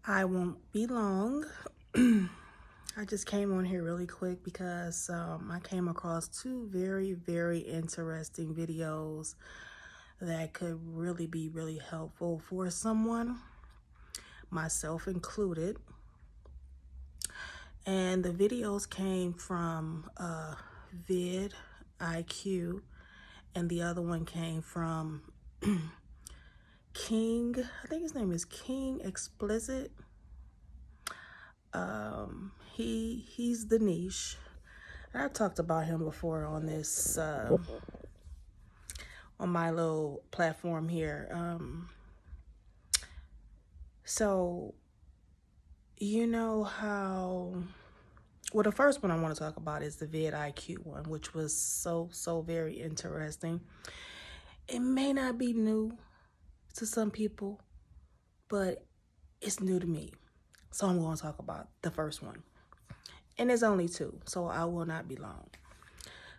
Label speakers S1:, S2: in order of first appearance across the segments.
S1: I won't be long. I just came on here really quick because I came across two very interesting videos that could really be really helpful for someone, myself included. And the videos came from vidIQ, and the other one came from King, I think his name is King Explicit. He's the niche. I've talked about him before on this on my little platform here. So you know how, well, the first one I want to talk about is the vidIQ one, which was so very interesting. It may not be new to some people, but it's new to me. So I'm going to talk about the first one. And there's only two, so I will not be long.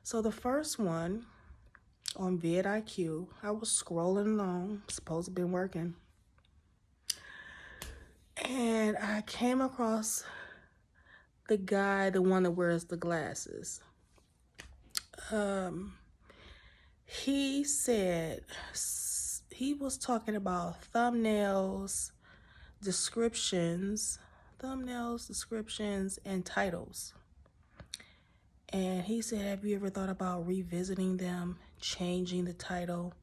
S1: So the first one on vidIQ, I was scrolling along, supposed to been working, and I came across the guy, the one that wears the glasses. He said he was talking about thumbnails, descriptions, and titles. And he said, have you ever thought about revisiting them, changing the title?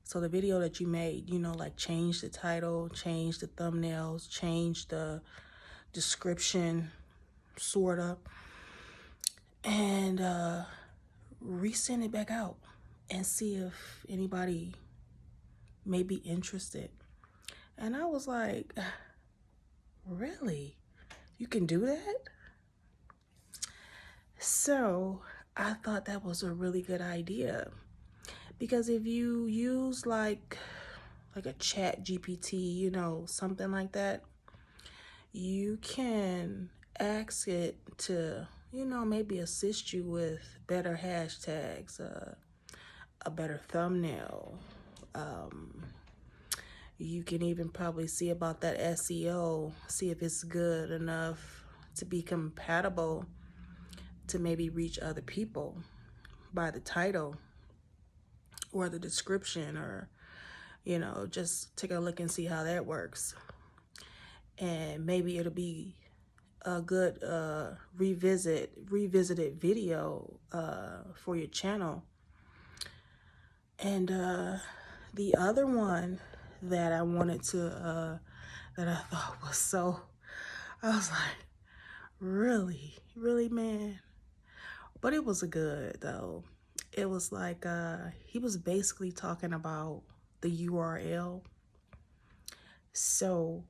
S1: So the video that you made, like change the title, change the thumbnails, change the description, sort of, and resend it back out and see if anybody may be interested. And I was like, really? You can do that? So I thought that was a really good idea, because if you use like a chat GPT, something like that, you can ask it to, maybe assist you with better hashtags, a better thumbnail. You can even probably see about that SEO, see if it's good enough to be compatible to maybe reach other people by the title or the description, or, just take a look and see how that works. And maybe it'll be a good revisited video for your channel. And the other one that I wanted to that I thought was so, I was like, really, man? But it was good though. It was like he was basically talking about the URL. So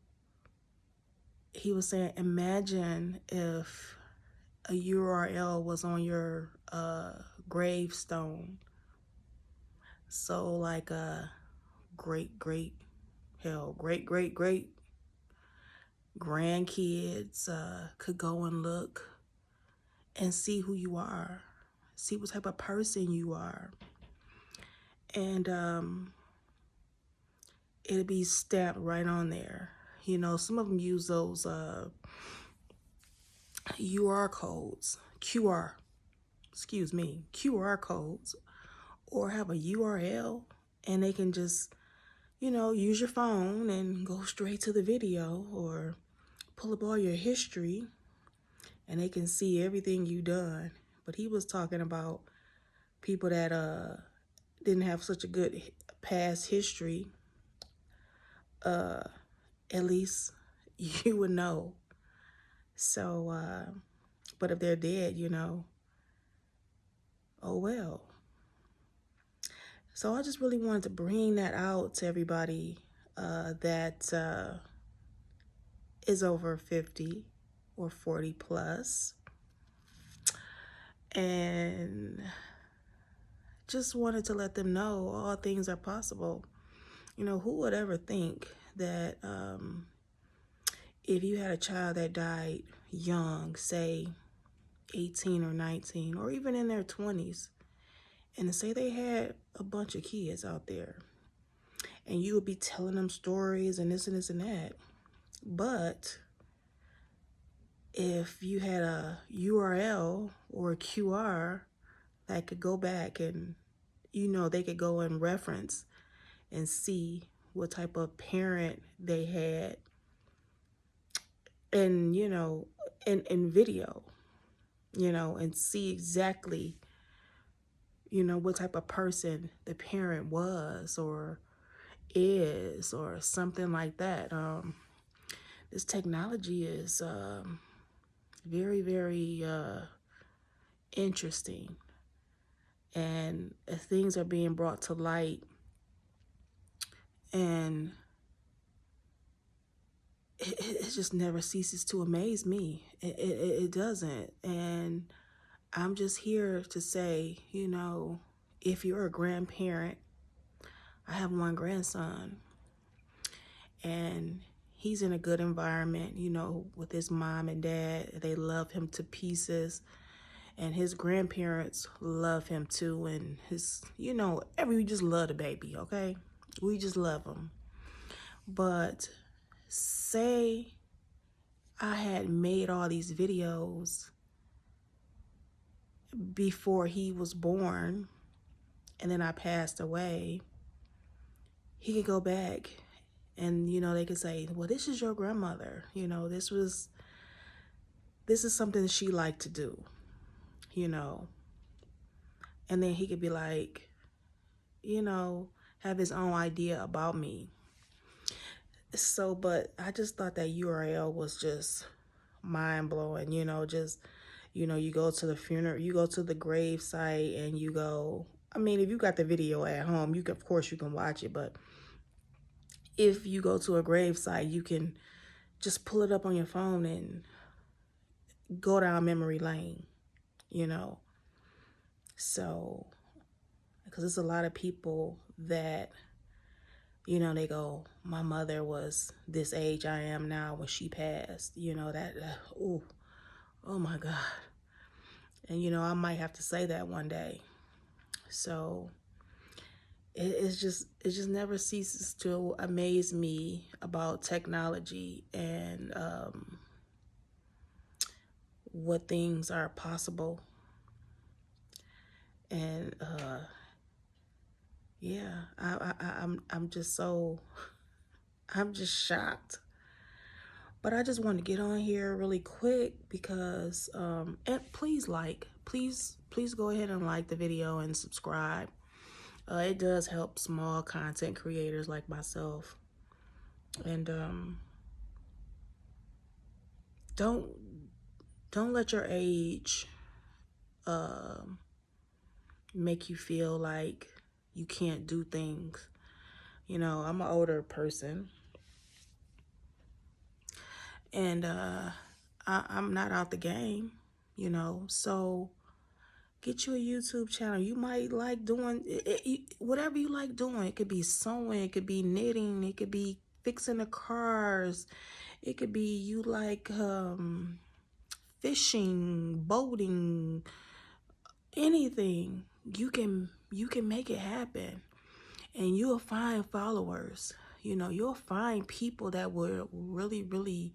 S1: he was saying, imagine if a URL was on your gravestone. So like a great grandkids could go and look and see who you are, see what type of person you are. And it'll be stamped right on there. Some of them use those QR codes, QR codes, or have a URL, and they can just, use your phone and go straight to the video, or pull up all your history, and they can see everything you done. But he was talking about people that didn't have such a good past history. At least you would know. So, but if they're dead, oh well. So I just really wanted to bring that out to everybody that is over 50 or 40 plus. And just wanted to let them know all things are possible. Who would ever think that if you had a child that died young, say 18 or 19, or even in their 20s, and say they had a bunch of kids out there, and you would be telling them stories and this and that, But if you had a URL or a QR that could go back and, they could go and reference and see what type of parent they had and, in video, and see exactly, what type of person the parent was or is or something like that. This technology is very, very interesting, and things are being brought to light, and it just never ceases to amaze me. It doesn't. And I'm just here to say, if you're a grandparent, I have one grandson, and he's in a good environment, with his mom and dad. They love him to pieces, and his grandparents love him too. And we just love the baby, okay? We just love him. But say I had made all these videos before he was born, and then I passed away, he could go back and, they could say, well, this is your grandmother. This is something that she liked to do, and then he could be like, have his own idea about me. So, but I just thought that URL was just mind blowing, you go to the funeral, you go to the grave site, and you go, if you got the video at home, of course you can watch it, but if you go to a grave site, you can just pull it up on your phone and go down memory lane, so, because there's a lot of people that, they go, my mother was this age I am now when she passed, oh my God. And, I might have to say that one day. So it just never ceases to amaze me about technology and what things are possible. And yeah, I'm just shocked. But I just want to get on here really quick because and please go ahead and like the video and subscribe. It does help small content creators like myself. And don't let your age make you feel like you can't do things. I'm an older person, and I'm not out the game, so get you a YouTube channel. You might like doing whatever you like doing. It could be sewing, it could be knitting, it could be fixing the cars, it could be you like fishing, boating, anything. You can make it happen, and you'll find followers. You'll find people that will really, really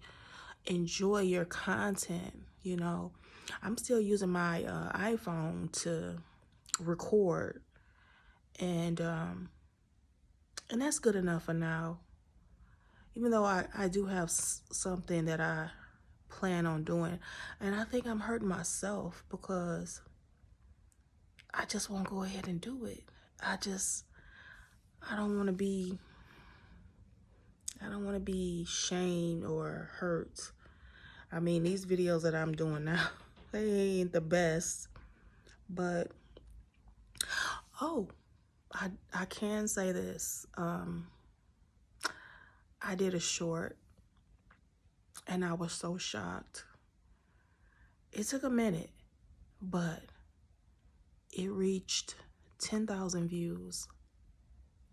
S1: enjoy your content. I'm still using my iPhone to record, and that's good enough for now. Even though I do have something that I plan on doing, and I think I'm hurting myself because I just won't go ahead and do it. I don't want to be shamed or hurt. These videos that I'm doing now, they ain't the best, but I can say this. I did a short, and I was so shocked. It took a minute, but it reached 10,000 views.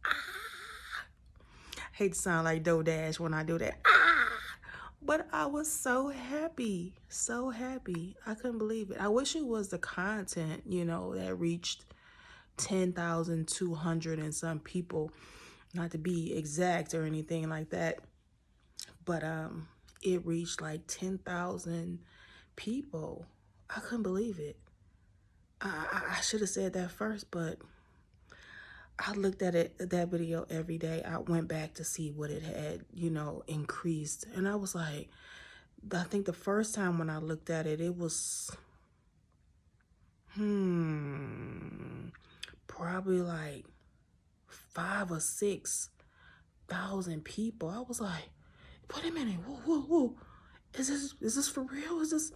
S1: I hate to sound like DoDash when I do that. But I was so happy, so happy. I couldn't believe it. I wish it was the content, that reached 10,200 and some people, not to be exact or anything like that. but it reached like 10,000 people. I couldn't believe it. I should have said that first, but I looked at that video every day. I went back to see what it had, increased. And I was like, I think the first time when I looked at it, it was, probably like 5 or 6,000 people. I was like, wait a minute, whoa. Is this for real? Is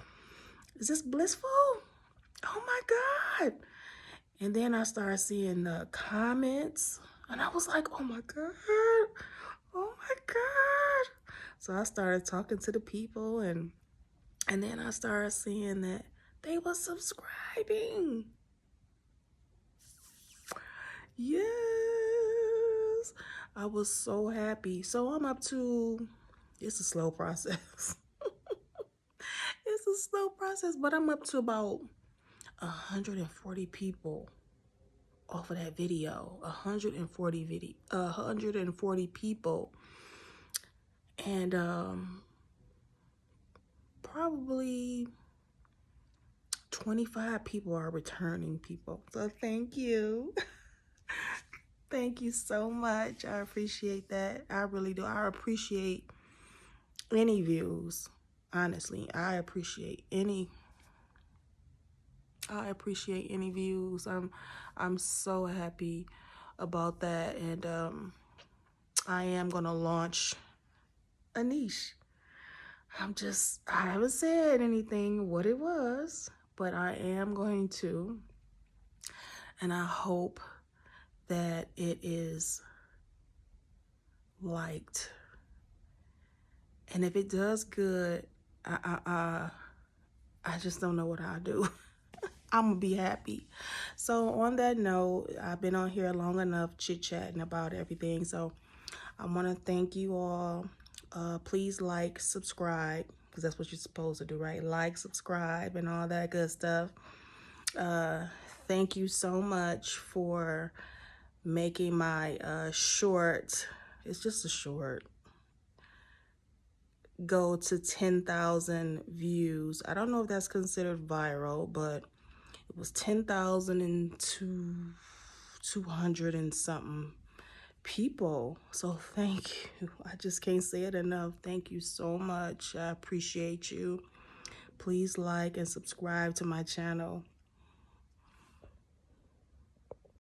S1: this blissful? Oh my God. And then I started seeing the comments and I was like, oh my God. Oh my God. So I started talking to the people and then I started seeing that they were subscribing. Yes. I was so happy. So I'm up to, it's a slow process. It's a slow process, but I'm up to about 140 people off of that video. 140 people. And probably 25 people are returning people. So thank you. Thank you so much. I appreciate that. I really do. I appreciate any views. Honestly, I appreciate any views. I'm so happy about that, and I am gonna launch a niche. I haven't said anything what it was, but I am going to, and I hope that it is liked. And if it does good, I just don't know what I'll do. I'm gonna be happy. So on that note, I've been on here long enough chit-chatting about everything. So I want to thank you all. Please like, subscribe, because that's what you're supposed to do, right? Like, subscribe, and all that good stuff. Thank you so much for making my short, it's just a short, go to 10,000 views. I don't know if that's considered viral, but it was 10,200 and something people. So thank you. I just can't say it enough. Thank you so much. I appreciate you. Please like and subscribe to my channel.